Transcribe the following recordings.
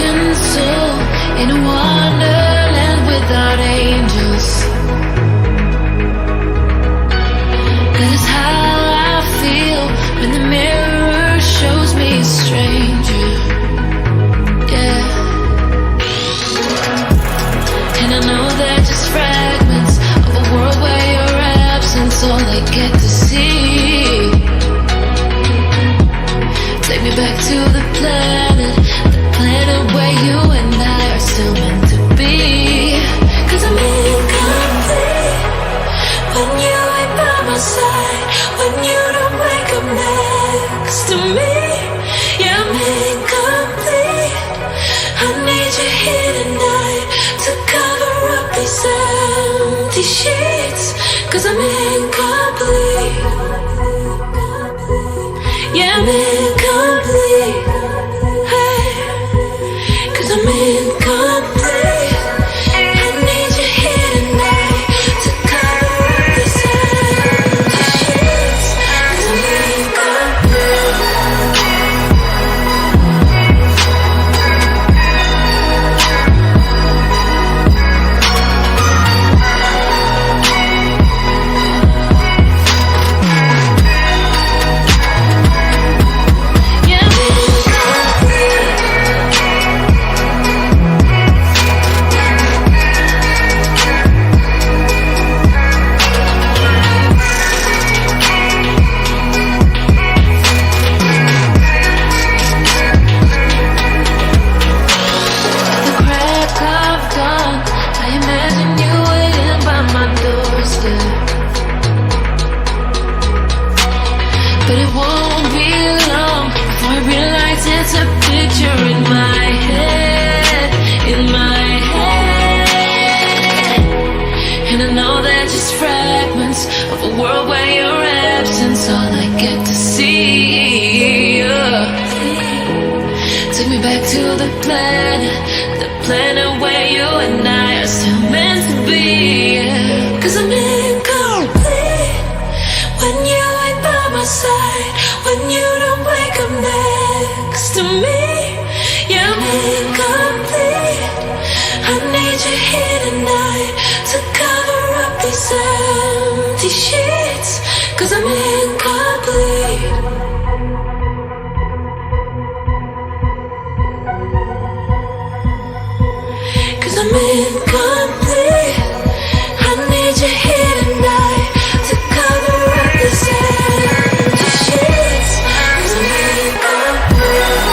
broken soul in a wonderland without angels. 'Cause it's how I feel when the mirror shows me a stranger. Yeah. And I know they're just fragments of a world where your absence all I get to see. Take me back to the planet where you and I are still meant to be. 'Cause I'm incomplete when you ain't by my side, when you don't wake up next to me. Yeah, I'm incomplete. I need you here tonight to cover up these empty sheets. 'Cause I'm incomplete. Yeah, I'm incomplete. Hey, 'cause I'm incomplete. I need you here tonight to cover up these empty sheets. 'Cause I'm incomplete. But it won't be long before I realize it's a picture in my head, in my head. And I know they're just fragments of a world where your absence all I get to see. Take me back to the planet where you and I are still meant to be. 'Cause I'm incomplete when you ain't by my side, when you don't wake up next to me. Yeah, I'm incomplete. I need you here tonight to cover up these empty sheets. 'Cause I'm incomplete. I'm incomplete. I need you here tonight to cover up this empty sheets. 'Cause I'm incomplete.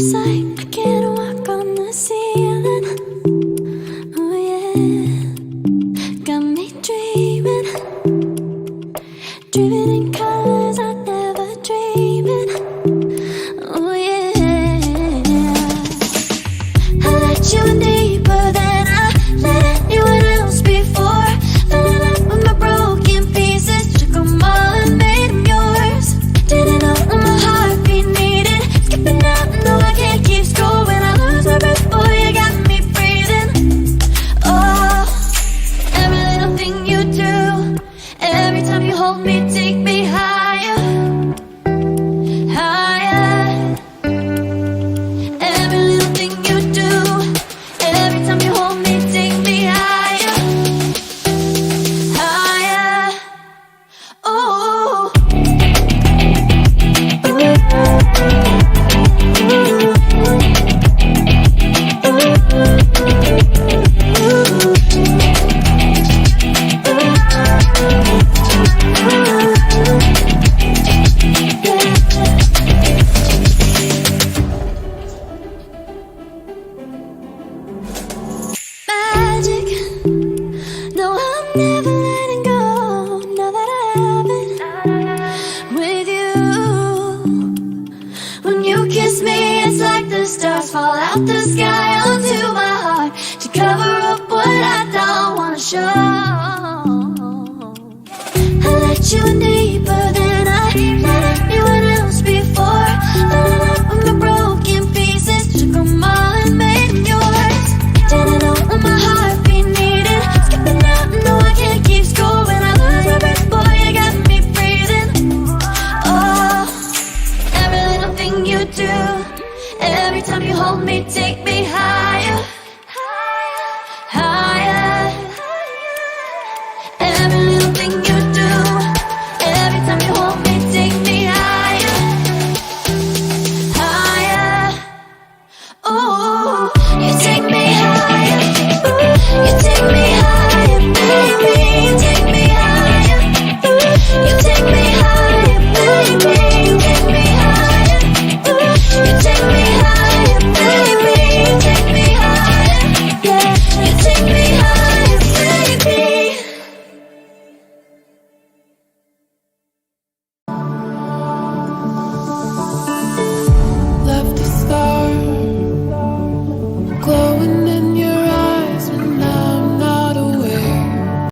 It's like I can't walk on the ceiling. Oh yeah, got me dreaming, dreaming in colors I never dreamed. Oh yeah, I let you in deeper than I let anyone else before. Filling up with my broken pieces, took them all and made them yours. Didn't know what my heartbeat needed, skipping out, no I can't keep score. When I lose my breath, boy, you got me breathing. Oh, every little thing you do, every time you hold me, take me higher, higher. Every little thing you do, every time you hold me, take me higher, higher. Oh, magic. No, I'm never letting go. Now that I have it with you. When you kiss me, it's like the stars fall out the sky onto my heart to cover up what I don't wanna show. I let you in deeper than